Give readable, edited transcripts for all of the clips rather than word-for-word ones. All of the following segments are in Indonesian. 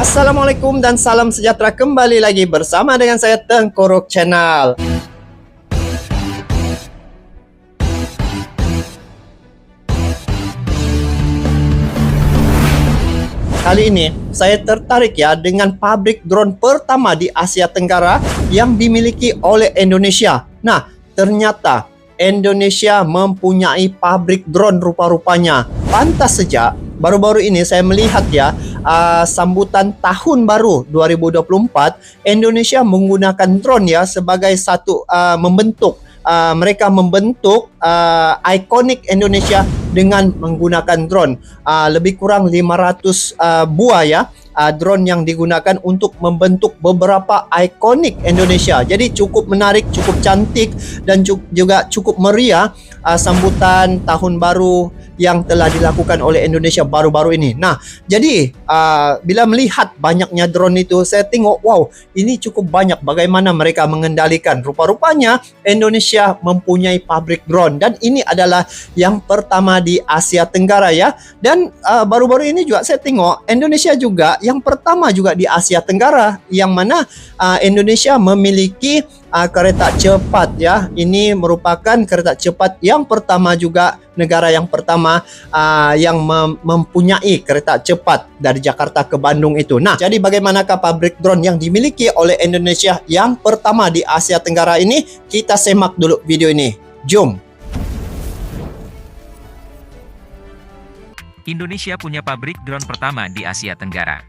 Assalamualaikum dan salam sejahtera, kembali lagi bersama dengan saya Tengku Channel. Kali ini saya tertarik ya dengan pabrik drone pertama di Asia Tenggara yang dimiliki oleh Indonesia. Nah, ternyata Indonesia mempunyai pabrik drone rupa-rupanya. Pantas saja baru-baru ini saya melihat ya, sambutan tahun baru 2024, Indonesia menggunakan drone ya sebagai satu mereka membentuk ikonik Indonesia dengan menggunakan drone. Lebih kurang 500 buah ya drone yang digunakan untuk membentuk beberapa ikonik Indonesia. Jadi cukup menarik, cukup cantik dan juga cukup meriah sambutan tahun baru yang telah dilakukan oleh Indonesia baru-baru ini. Nah, jadi bila melihat banyaknya drone itu, saya tengok, wow, ini cukup banyak bagaimana mereka mengendalikan. Rupa-rupanya Indonesia mempunyai pabrik drone dan ini adalah yang pertama di Asia Tenggara ya. Dan baru-baru ini juga saya tengok Indonesia juga yang pertama juga di Asia Tenggara, yang mana Indonesia memiliki kereta cepat ya. Ini merupakan kereta cepat yang pertama juga, negara yang pertama yang mempunyai kereta cepat dari Jakarta ke Bandung itu. Nah, jadi bagaimanakah pabrik drone yang dimiliki oleh Indonesia yang pertama di Asia Tenggara ini? Kita simak dulu video ini. Jom. Indonesia punya pabrik drone pertama di Asia Tenggara.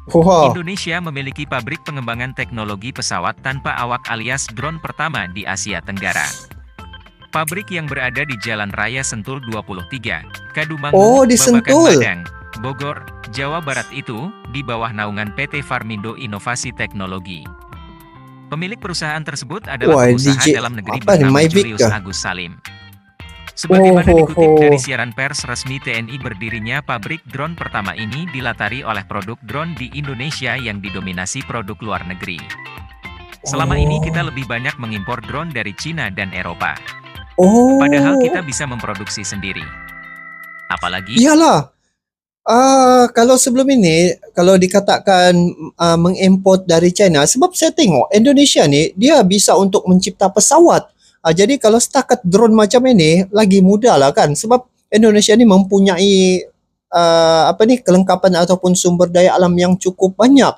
Wow. Indonesia memiliki pabrik pengembangan teknologi pesawat tanpa awak alias drone pertama di Asia Tenggara. Pabrik yang berada di Jalan Raya Sentul 23, Kadumanggu, di Sentul, Babakan, Padang, Bogor, Jawa Barat itu di bawah naungan PT Farmindo Inovasi Teknologi. Pemilik perusahaan tersebut adalah pengusaha dalam negeri bernama Julius Agus Salim. Sebagaimana dikutip dari siaran pers resmi TNI, berdirinya pabrik drone pertama ini dilatari oleh produk drone di Indonesia yang didominasi produk luar negeri. Selama ini kita lebih banyak mengimpor drone dari Cina dan Eropa. Padahal kita bisa memproduksi sendiri. Apalagi? Iyalah. Kalau sebelum ini, kalau dikatakan mengimport dari China, sebab saya tengok Indonesia ni dia bisa untuk mencipta pesawat. Jadi kalau setakat drone macam ini lagi mudah lah kan, sebab Indonesia ni mempunyai kelengkapan ataupun sumber daya alam yang cukup banyak.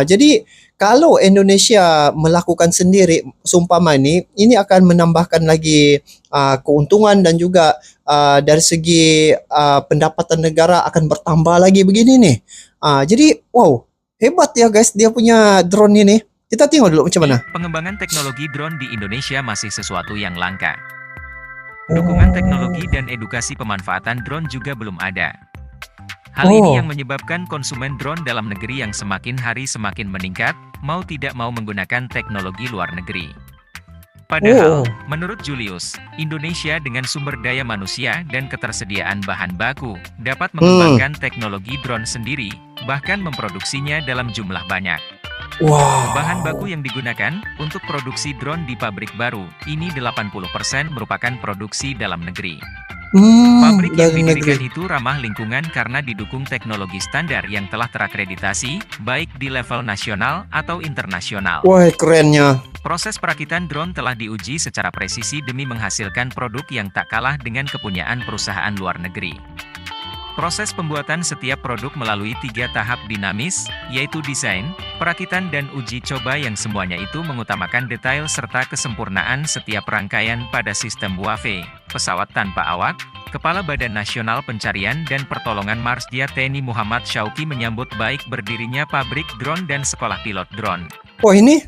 Jadi kalau Indonesia melakukan sendiri seumpama ini akan menambahkan lagi keuntungan dan juga dari segi pendapatan negara akan bertambah lagi begini nih. Jadi wow, hebat ya guys dia punya drone ini. Kita tengok dulu macam mana. Pengembangan teknologi drone di Indonesia masih sesuatu yang langka. Dukungan teknologi dan edukasi pemanfaatan drone juga belum ada. Hal ini yang menyebabkan konsumen drone dalam negeri yang semakin hari semakin meningkat, mau tidak mau menggunakan teknologi luar negeri. Padahal, menurut Julius, Indonesia dengan sumber daya manusia dan ketersediaan bahan baku, dapat mengembangkan teknologi drone sendiri, bahkan memproduksinya dalam jumlah banyak. Bahan baku yang digunakan untuk produksi drone di pabrik baru, ini 80% merupakan produksi dalam negeri. Pabrik yang didirikan itu ramah lingkungan karena didukung teknologi standar yang telah terakreditasi, baik di level nasional atau internasional. Wah, kerennya. Proses perakitan drone telah diuji secara presisi demi menghasilkan produk yang tak kalah dengan kepunyaan perusahaan luar negeri. Proses pembuatan setiap produk melalui 3 tahap dinamis, yaitu desain, perakitan dan uji coba yang semuanya itu mengutamakan detail serta kesempurnaan setiap rangkaian pada sistem WAV, pesawat tanpa awak. Kepala Badan Nasional Pencarian dan Pertolongan Marsdia TNI Muhammad Syauqi menyambut baik berdirinya pabrik drone dan sekolah pilot drone. Wah ini,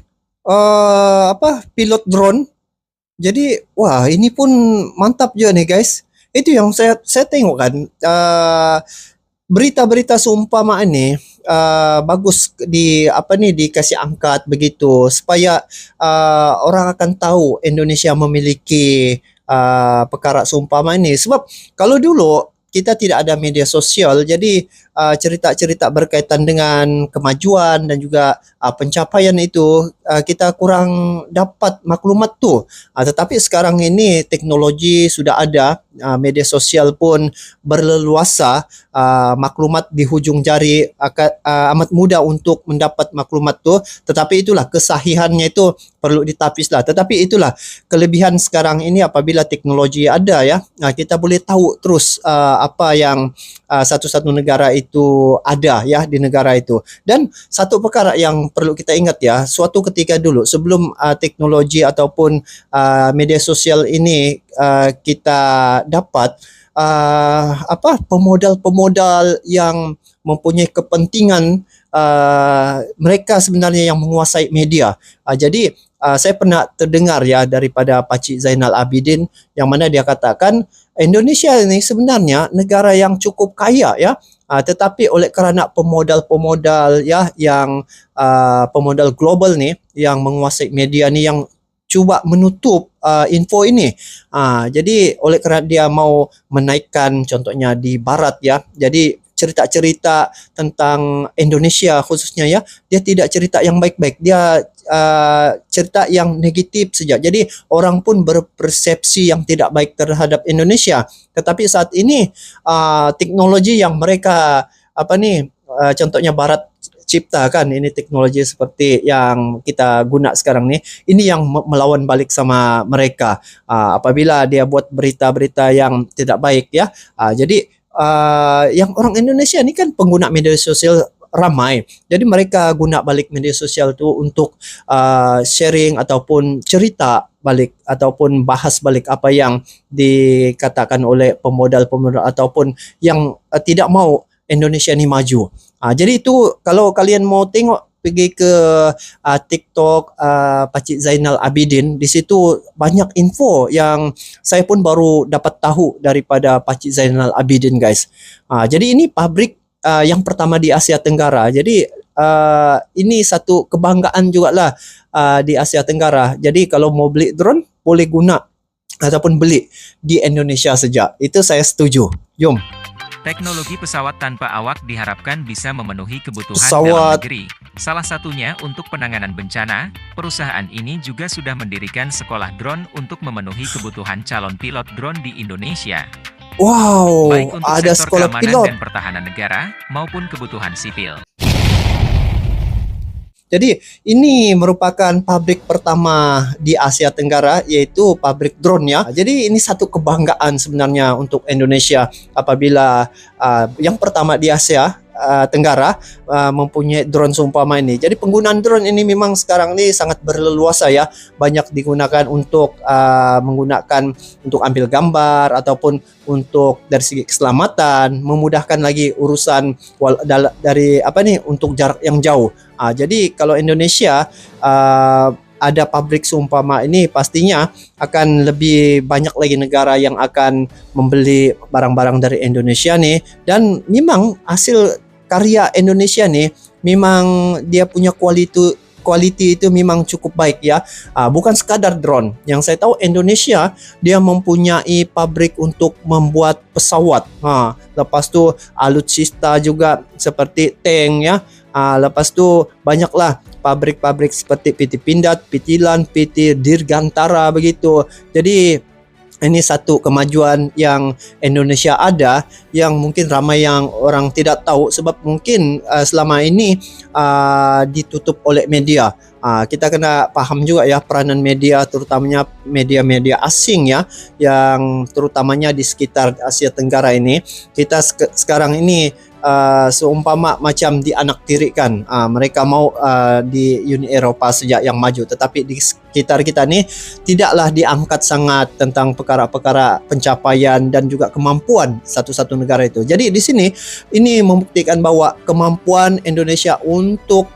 pilot drone. Jadi, wah ini pun mantap juga nih guys. Itu yang saya tengok kan, berita-berita seumpama ini bagus dikasih angkat begitu supaya orang akan tahu Indonesia memiliki perkara seumpama ini. Sebab kalau dulu kita tidak ada media sosial, jadi cerita-cerita berkaitan dengan kemajuan dan juga pencapaian itu, kita kurang dapat maklumat tu. Tetapi sekarang ini teknologi sudah ada, media sosial pun berleluasa, maklumat di hujung jari, amat mudah untuk mendapat maklumat tu. Tetapi itulah kesahihannya itu perlu ditapis lah. Tetapi itulah kelebihan sekarang ini apabila teknologi ada ya, kita boleh tahu terus apa yang satu-satu negara itu ada ya di negara itu. Dan satu perkara yang perlu kita ingat ya, suatu ketika dulu sebelum teknologi ataupun media sosial ini kita dapat, pemodal-pemodal yang mempunyai kepentingan, mereka sebenarnya yang menguasai media. Jadi saya pernah terdengar ya daripada Pakcik Zainal Abidin yang mana dia katakan Indonesia ini sebenarnya negara yang cukup kaya ya, tetapi oleh kerana pemodal-pemodal ya yang pemodal global ni yang menguasai media ni yang cuba menutup info ini. Jadi oleh kerana dia mau menaikkan contohnya di barat ya, jadi cerita-cerita tentang Indonesia khususnya ya, dia tidak cerita yang baik-baik, dia cerita yang negatif saja. Jadi orang pun berpersepsi yang tidak baik terhadap Indonesia. Tetapi saat ini teknologi yang mereka contohnya barat ciptakan, ini teknologi seperti yang kita guna sekarang ni, ini yang melawan balik sama mereka apabila dia buat berita-berita yang tidak baik ya. Jadi yang orang Indonesia ni kan pengguna media sosial ramai. Jadi mereka guna balik media sosial tu untuk sharing ataupun cerita balik ataupun bahas balik apa yang dikatakan oleh pemodal-pemodal ataupun yang tidak mau Indonesia ni maju. Jadi itu kalau kalian mau tengok, pergi ke TikTok Pakcik Zainal Abidin, di situ banyak info yang saya pun baru dapat tahu daripada Pakcik Zainal Abidin guys. Jadi ini pabrik yang pertama di Asia Tenggara. Jadi ini satu kebanggaan jugalah di Asia Tenggara. Jadi kalau mau beli drone boleh guna ataupun beli di Indonesia saja. Itu saya setuju. Jom. Teknologi pesawat tanpa awak diharapkan bisa memenuhi kebutuhan Pesawat. dalam negeri. Salah satunya untuk penanganan bencana, perusahaan ini juga sudah mendirikan sekolah drone untuk memenuhi kebutuhan calon pilot drone di Indonesia. Wow, Baik untuk ada sektor sekolah keamanan pilot. dan pertahanan negara, maupun kebutuhan sipil. Jadi ini merupakan pabrik pertama di Asia Tenggara, yaitu pabrik drone ya. Jadi ini satu kebanggaan sebenarnya untuk Indonesia apabila yang pertama di Asia Tenggara mempunyai drone seumpama ini. Jadi penggunaan drone ini memang sekarang ini sangat berleluasa ya. Banyak digunakan untuk menggunakan untuk ambil gambar ataupun untuk dari segi keselamatan, memudahkan lagi urusan dari untuk jarak yang jauh. Jadi kalau Indonesia ada pabrik seumpama ini, pastinya akan lebih banyak lagi negara yang akan membeli barang-barang dari Indonesia nih. Dan memang hasil karya Indonesia nih memang dia punya quality itu memang cukup baik ya. Bukan sekadar drone. Yang saya tahu Indonesia dia mempunyai pabrik untuk membuat pesawat. Lepas tu alutsista juga seperti tank ya. Lepas tu banyaklah pabrik-pabrik seperti PT Pindad, PT LAN, PT Dirgantara begitu. Jadi ini satu kemajuan yang Indonesia ada yang mungkin ramai yang orang tidak tahu sebab mungkin selama ini ditutup oleh media. Kita kena paham juga ya peranan media, terutamanya media-media asing ya, yang terutamanya di sekitar Asia Tenggara ini. Kita sekarang ini seumpama macam dianaktirikan, mereka mau di Uni Eropa sejak yang maju, tetapi di sekitar kita ni tidaklah diangkat sangat tentang perkara-perkara pencapaian dan juga kemampuan satu-satu negara itu. Jadi di sini ini membuktikan bahawa kemampuan Indonesia untuk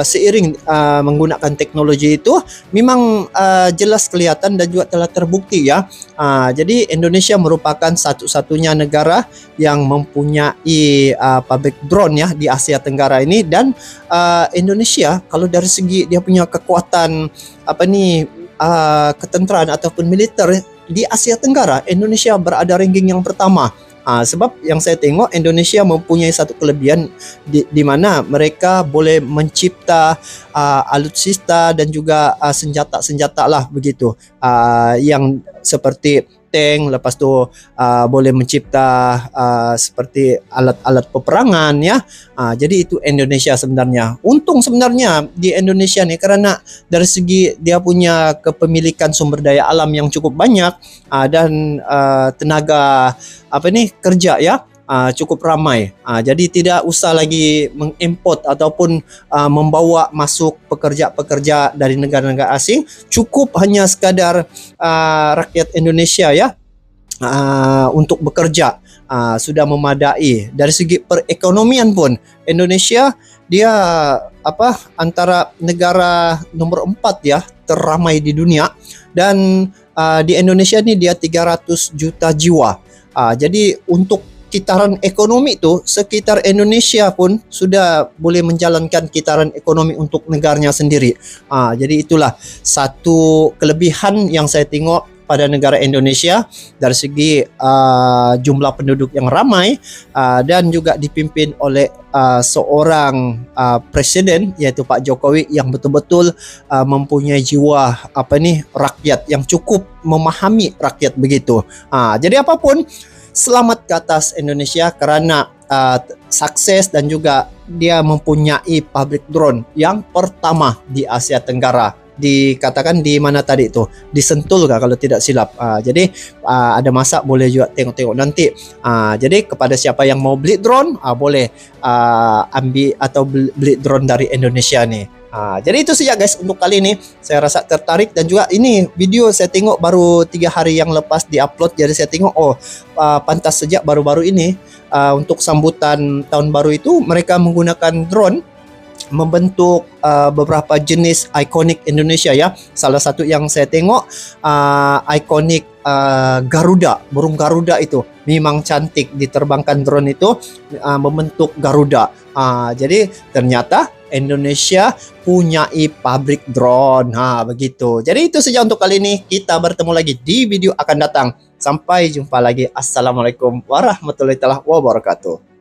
seiring menggunakan teknologi itu memang jelas kelihatan dan juga telah terbukti ya. Jadi Indonesia merupakan satu-satunya negara yang mempunyai pabrik drone ya di Asia Tenggara ini. Dan Indonesia kalau dari segi dia punya kekuatan ketenteraan ataupun militer di Asia Tenggara, Indonesia berada ranking yang pertama. Sebab yang saya tengok Indonesia mempunyai satu kelebihan di mana mereka boleh mencipta alutsista dan juga senjata-senjata lah begitu, yang seperti tank, lepas tu boleh mencipta seperti alat-alat peperangan ya. Jadi itu Indonesia sebenarnya. Untung sebenarnya di Indonesia ni kerana dari segi dia punya kepemilikan sumber daya alam yang cukup banyak, dan tenaga kerja ya cukup ramai. Jadi tidak usah lagi mengimport ataupun membawa masuk pekerja-pekerja dari negara-negara asing. Cukup hanya sekadar rakyat Indonesia ya untuk bekerja sudah memadai. Dari segi perekonomian pun Indonesia dia antara negara nomor 4 ya terramai di dunia, dan di Indonesia ni dia 300 juta jiwa. Jadi untuk kitaran ekonomi tu sekitar Indonesia pun sudah boleh menjalankan kitaran ekonomi untuk negaranya sendiri. Jadi itulah satu kelebihan yang saya tengok pada negara Indonesia dari segi jumlah penduduk yang ramai, dan juga dipimpin oleh seorang presiden iaitu Pak Jokowi yang betul-betul mempunyai jiwa rakyat yang cukup memahami rakyat begitu. Jadi apapun, selamat ke atas Indonesia kerana sukses dan juga dia mempunyai pabrik drone yang pertama di Asia Tenggara. Dikatakan di mana tadi itu? Di Sentul kah kalau tidak silap. Jadi ada masa boleh juga tengok-tengok nanti. Jadi kepada siapa yang mau beli drone, boleh ambil atau beli drone dari Indonesia ni. Jadi itu saja guys untuk kali ini. Saya rasa tertarik, dan juga ini video saya tengok baru 3 hari yang lepas diupload. Jadi saya tengok pantas sejak baru-baru ini untuk sambutan tahun baru itu mereka menggunakan drone membentuk beberapa jenis ikonik Indonesia ya. Salah satu yang saya tengok ikonik Garuda, burung Garuda itu memang cantik, diterbangkan drone itu membentuk Garuda. Jadi ternyata Indonesia punyai pabrik drone. Begitu. Jadi itu saja untuk kali ini. Kita bertemu lagi di video akan datang. Sampai jumpa lagi. Assalamualaikum warahmatullahi wabarakatuh.